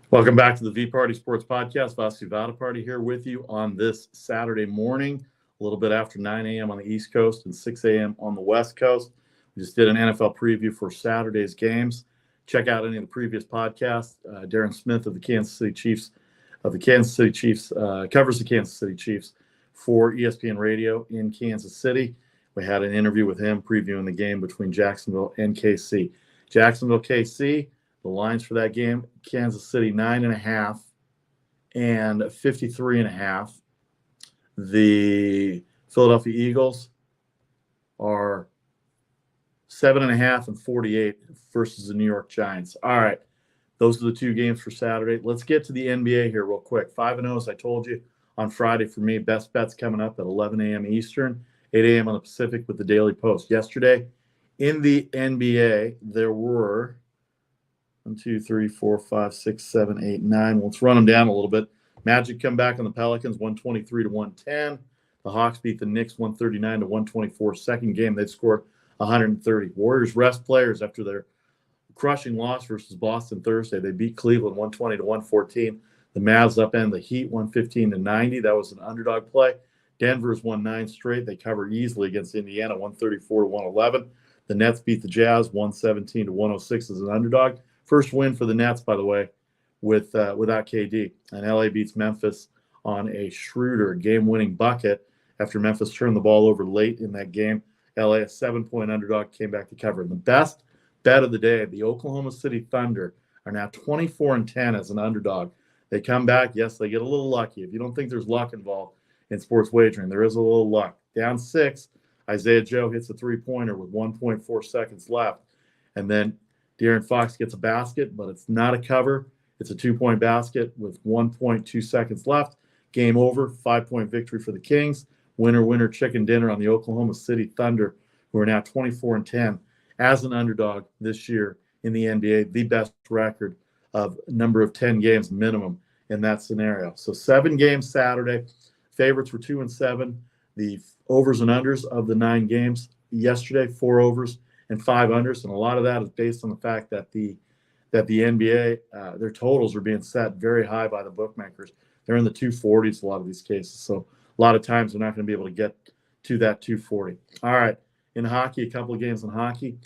Welcome back to the VPartySports podcast. Vasu Vadaparty here with you on this Saturday morning, a little bit after 9 a.m. on the East Coast and 6 a.m. on the West Coast. We just did an NFL preview for Saturday's games. Check out any of the previous podcasts. Darren Smith of the Kansas City Chiefs, covers the Kansas City Chiefs for ESPN Radio in Kansas City. We had an interview with him previewing the game between Jacksonville and KC. Jacksonville, KC. The lines for that game, Kansas City 9.5 and 53.5. The Philadelphia Eagles are 7.5 and 48 versus the New York Giants. All right, those are the two games for Saturday. Let's get to the NBA here real quick. 5-0, as I told you, on Friday for me. Best bets coming up at 11 a.m. Eastern, 8 a.m. on the Pacific with the Daily Post. Yesterday in the NBA, there were 1, 2, 3, 4, 5, 6, 7, 8, 9. Let's run them down a little bit. Magic come back on the Pelicans, 123-110. The Hawks beat the Knicks 139-124. Second game, they've scored 130. Warriors rest players after their crushing loss versus Boston Thursday. They beat Cleveland 120-114. The Mavs upend the Heat 115-90. That was an underdog play. Denver's won 9 straight. They cover easily against Indiana 134-111. The Nets beat the Jazz 117-106 as an underdog. First win for the Nets, by the way, without KD. And LA beats Memphis on a Schroeder game-winning bucket after Memphis turned the ball over late in that game. LA, a 7-point underdog, came back to cover. And the best bet of the day, the Oklahoma City Thunder are now 24-10 as an underdog. They come back. Yes, they get a little lucky. If you don't think there's luck involved in sports wagering, there is a little luck. Down 6, Isaiah Joe hits a three-pointer with 1.4 seconds left. And then De'Aaron Fox gets a basket, but it's not a cover. It's a 2-point basket with 1.2 seconds left. Game over, 5-point victory for the Kings. Winner, winner, chicken dinner on the Oklahoma City Thunder, who are now 24-10 as an underdog this year in the NBA, the best record of number of 10 games minimum in that scenario. So 7 games Saturday. Favorites were 2-7. The overs and unders of the 9 games yesterday, 4 overs and 5 unders, and a lot of that is based on the fact that the NBA, their totals are being set very high by the bookmakers. They're in the 240s, a lot of these cases. So a lot of times they're not going to be able to get to that 240. All right, in hockey, a couple of games in hockey.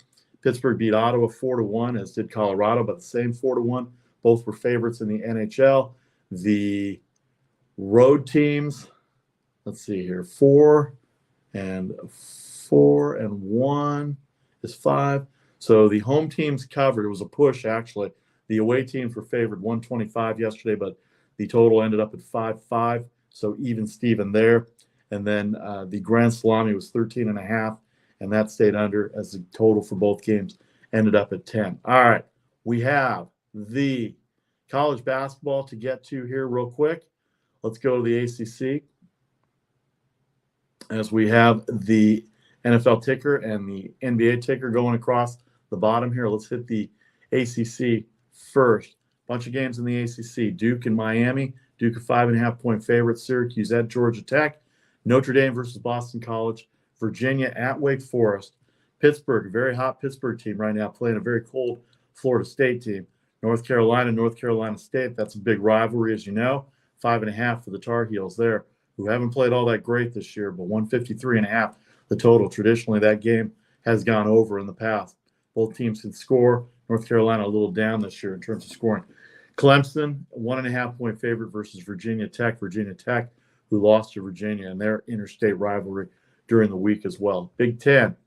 Pittsburgh beat Ottawa 4-1, as did Colorado, but the same 4-1. Both were favorites in the NHL. The road teams, let's see here, 4-1. Is 5. So the home teams covered. It was a push, actually. The away teams were favored 125 yesterday, but the total ended up at 5-5. So even Steven there. And then the Grand Salami was 13.5, and that stayed under as the total for both games ended up at 10. All right. We have the college basketball to get to here real quick. Let's go to the ACC. As we have the NFL ticker and the NBA ticker going across the bottom here. Let's hit the ACC first. Bunch of games in the ACC. Duke and Miami. Duke a 5.5-point favorite. Syracuse at Georgia Tech. Notre Dame versus Boston College. Virginia at Wake Forest. Pittsburgh, a very hot Pittsburgh team right now, playing a very cold Florida State team. North Carolina State. That's a big rivalry, as you know. 5.5 for the Tar Heels there, who haven't played all that great this year, but 153.5. The total. Traditionally, that game has gone over in the past. Both teams can score. North Carolina a little down this year in terms of scoring. Clemson, 1.5-point favorite versus Virginia Tech. Virginia Tech, who lost to Virginia in their interstate rivalry during the week as well. Big Ten,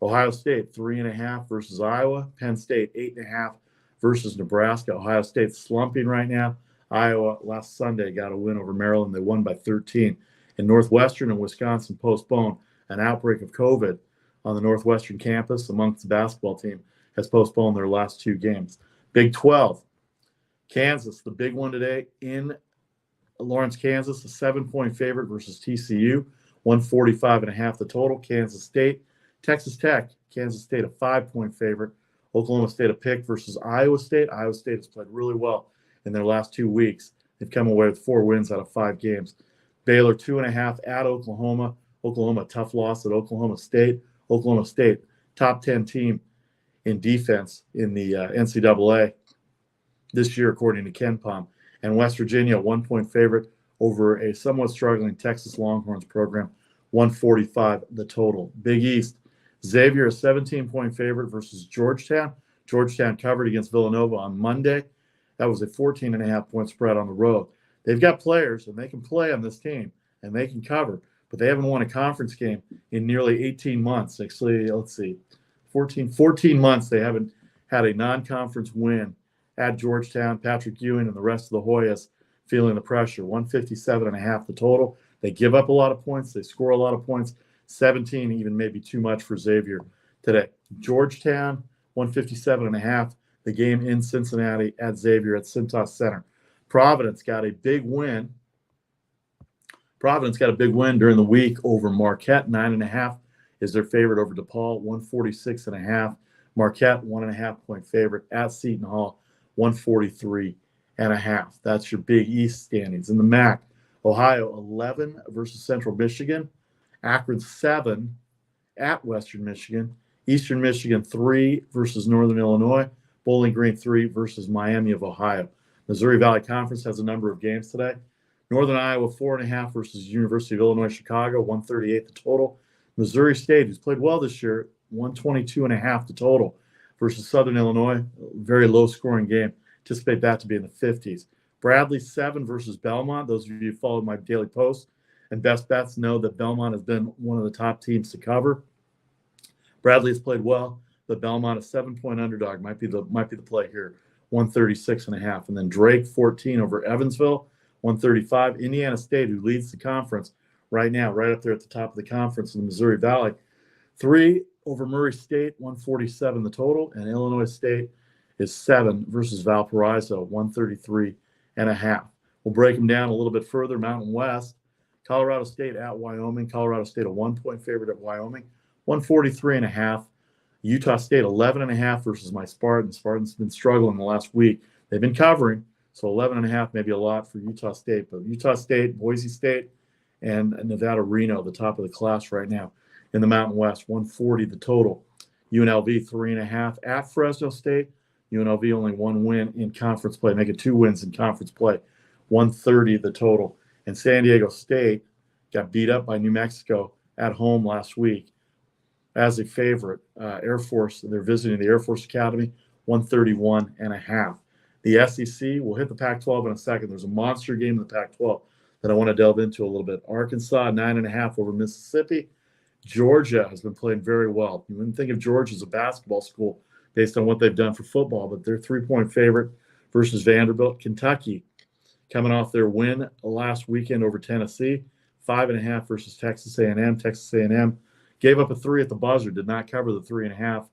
Ohio State, 3.5 versus Iowa. Penn State, 8.5 versus Nebraska. Ohio State slumping right now. Iowa last Sunday got a win over Maryland. They won by 13. And Northwestern and Wisconsin postponed. An outbreak of COVID on the Northwestern campus amongst the basketball team has postponed their last 2 games. Big 12, Kansas, the big one today in Lawrence, Kansas, a 7-point favorite versus TCU, 145.5 the total. Kansas State, Texas Tech, Kansas State a 5-point favorite. Oklahoma State a pick versus Iowa State. Iowa State has played really well in their last 2 weeks. They've come away with 4 wins out of 5 games. Baylor 2.5 at Oklahoma. Oklahoma, tough loss at Oklahoma State. Oklahoma State, top 10 team in defense in the NCAA. this year, according to Ken Palm. And West Virginia, 1-point favorite over a somewhat struggling Texas Longhorns program, 145 the total. Big East, Xavier, a 17-point favorite versus Georgetown. Georgetown covered against Villanova on Monday. That was a 14.5-point spread on the road. They've got players, and they can play on this team, and they can cover, but they haven't won a conference game in nearly 18 months. Actually, let's see, 14 months they haven't had a non-conference win at Georgetown. Patrick Ewing and the rest of the Hoyas feeling the pressure. 157.5 the total. They give up a lot of points. They score a lot of points. 17 even maybe too much for Xavier today. Georgetown, 157.5. The game in Cincinnati at Xavier at Cintas Center. Providence got a big win. Providence got a big win during the week over Marquette. 9.5 is their favorite over DePaul. 146.5. Marquette, 1.5-point favorite at Seton Hall. 143.5. That's your Big East standings. In the MAC, Ohio 11 versus Central Michigan. Akron 7 at Western Michigan. Eastern Michigan 3 versus Northern Illinois. Bowling Green 3 versus Miami of Ohio. Missouri Valley Conference has a number of games today. Northern Iowa 4.5 versus University of Illinois Chicago, 138 the total. Missouri State, who's played well this year, 122.5 the total versus Southern Illinois. Very low scoring game. Anticipate that to be in the 50s. Bradley 7 versus Belmont. Those of you who followed my daily posts and best bets know that Belmont has been one of the top teams to cover. Bradley has played well, but Belmont, a 7-point underdog, might be the play here. 136.5. And then Drake 14 over Evansville, 135. Indiana State, who leads the conference right now, right up there at the top of the conference in the Missouri Valley, 3 over Murray State, 147 the total. And Illinois State is 7 versus Valparaiso, 133.5. We'll break them down a little bit further. Mountain West, Colorado State at Wyoming. Colorado State a 1-point favorite at Wyoming, 143.5. Utah State 11.5 versus my Spartans. Spartans have been struggling the last week. They've been covering, so 11.5 maybe a lot for Utah State. But Utah State, Boise State, and Nevada Reno, the top of the class right now in the Mountain West, 140 the total. UNLV 3.5 at Fresno State. UNLV only 1 win in conference play, make it 2 wins in conference play, 130 the total. And San Diego State got beat up by New Mexico at home last week as a favorite. Air Force, they're visiting the Air Force Academy, 131.5. The SEC, we'll hit the Pac-12 in a second. There's a monster game in the Pac-12 that I want to delve into a little bit. Arkansas, 9.5 over Mississippi. Georgia has been playing very well. You wouldn't think of Georgia as a basketball school based on what they've done for football, but they're 3-point favorite versus Vanderbilt. Kentucky, coming off their win last weekend over Tennessee, 5.5 versus Texas A&M. Texas A&M gave up a 3 at the buzzer, did not cover the 3.5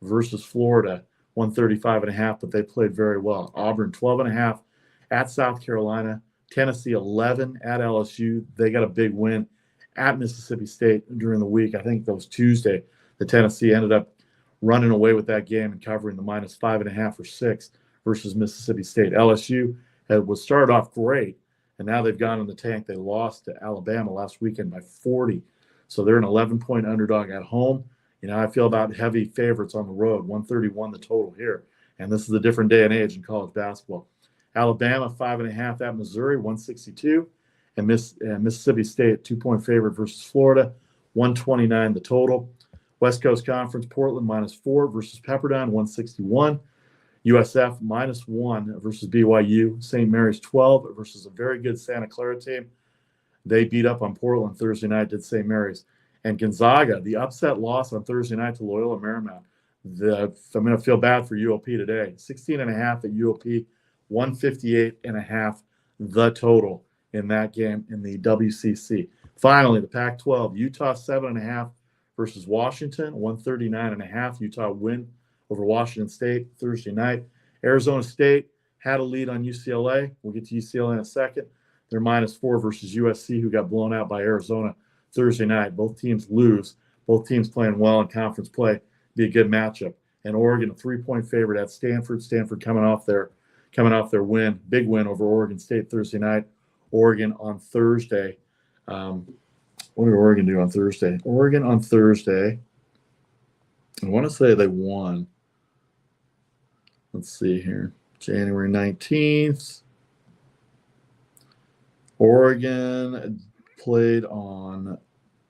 versus Florida, 135.5, but they played very well. Auburn, 12.5 at South Carolina. Tennessee, 11 at LSU. They got a big win at Mississippi State during the week. I think that was Tuesday. The Tennessee ended up running away with that game and covering the -5.5 or 6 versus Mississippi State. LSU was started off great, and now they've gone in the tank. They lost to Alabama last weekend by 40. So they're an 11-point underdog at home. You know, I feel about heavy favorites on the road, 131 the total here. And this is a different day and age in college basketball. Alabama, 5.5 at Missouri, 162. And Mississippi State, 2-point favorite versus Florida, 129 the total. West Coast Conference, Portland, -4 versus Pepperdine, 161. USF, -1 versus BYU. St. Mary's, 12 versus a very good Santa Clara team. They beat up on Portland Thursday night, did St. Mary's. And Gonzaga, the upset loss on Thursday night to Loyola Marymount. I'm going to feel bad for UOP today. 16.5 at UOP, 158.5 the total in that game in the WCC. Finally, the Pac-12, Utah 7.5 versus Washington, 139.5. Utah win over Washington State Thursday night. Arizona State had a lead on UCLA. We'll get to UCLA in a second. They're -4 versus USC, who got blown out by Arizona Thursday night. Both teams lose. Both teams playing well in conference play. Be a good matchup. And Oregon, a 3-point favorite at Stanford. Stanford coming off their win, big win over Oregon State Thursday night. Oregon on Thursday. What did Oregon do on Thursday? Oregon on Thursday, I want to say they won. Let's see here. January 19th. Oregon played on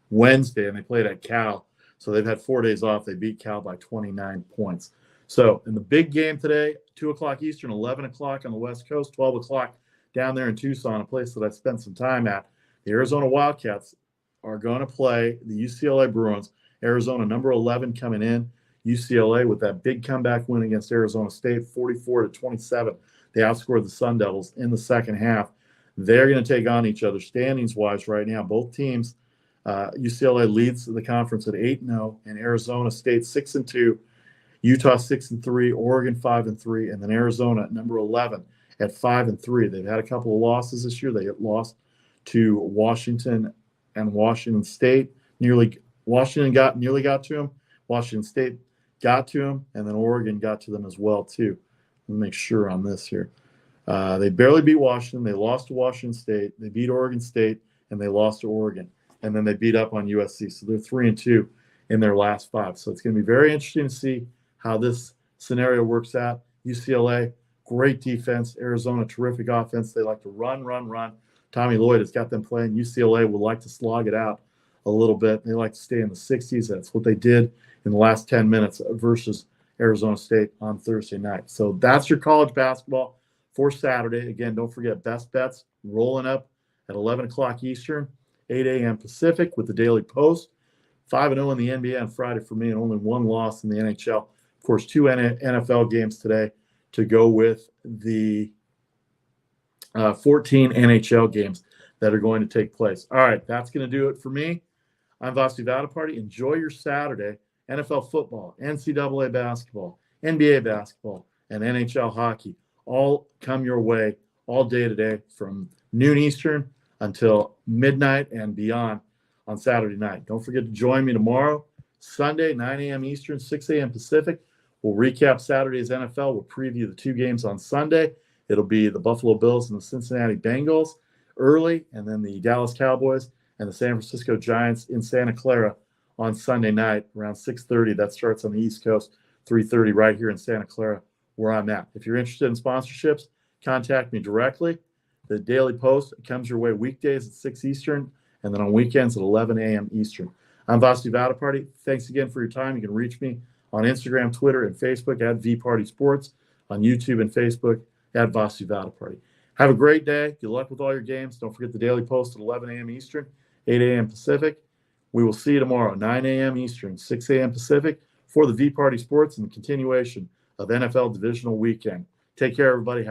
Wednesday, and they played at Cal. So they've had 4 days off. They beat Cal by 29 points. So in the big game today, 2 o'clock Eastern, 11 o'clock on the West Coast, 12 o'clock down there in Tucson, a place that I spent some time at. The Arizona Wildcats are going to play the UCLA Bruins. Arizona, number 11, coming in. UCLA with that big comeback win against Arizona State, 44-27. They outscored the Sun Devils in the second half. They're going to take on each other standings-wise right now. Both teams, UCLA leads the conference at 8-0, and Arizona State 6-2, Utah 6-3, Oregon 5-3, and then Arizona at number 11 at 5-3. They've had a couple of losses this year. They lost to Washington and Washington State. Washington nearly got to them. Washington State got to them, and then Oregon got to them as well too. Let me make sure on this here. They barely beat Washington. They lost to Washington State. They beat Oregon State, and they lost to Oregon. And then they beat up on USC. So they're 3-2 in their last 5. So it's going to be very interesting to see how this scenario works out. UCLA, great defense. Arizona, terrific offense. They like to run. Tommy Lloyd has got them playing. UCLA would like to slog it out a little bit. They like to stay in the 60s. That's what they did in the last 10 minutes versus Arizona State on Thursday night. So that's your college basketball for Saturday. Again, don't forget best bets rolling up at 11 o'clock Eastern, 8 a.m. Pacific with the Daily Post. 5-0 in the NBA on Friday for me and only 1 loss in the NHL. Of course, 2 NFL games today to go with the 14 NHL games that are going to take place. All right, that's going to do it for me. I'm Vasi VParty. Enjoy your Saturday. NFL football, NCAA basketball, NBA basketball, and NHL hockey all come your way all day today from noon Eastern until midnight and beyond on Saturday night. Don't forget to join me tomorrow, Sunday, 9 a.m. Eastern, 6 a.m. Pacific. We'll recap Saturday's NFL. We'll preview the 2 games on Sunday. It'll be the Buffalo Bills and the Cincinnati Bengals early, and then the Dallas Cowboys and the San Francisco Giants in Santa Clara on Sunday night around 6:30. That starts on the East Coast, 3:30 right here in Santa Clara where I'm at. If you're interested in sponsorships, contact me directly. The Daily Post comes your way weekdays at 6 Eastern and then on weekends at 11 a.m. Eastern. I'm Vasi VParty. Thanks again for your time. You can reach me on Instagram, Twitter, and Facebook at VPartySports, on YouTube and Facebook at Vasi VParty. Have a great day. Good luck with all your games. Don't forget the Daily Post at 11 a.m. Eastern, 8 a.m. Pacific. We will see you tomorrow, 9 a.m. Eastern, 6 a.m. Pacific, for the VPartySports and the continuation of NFL Divisional Weekend. Take care, everybody.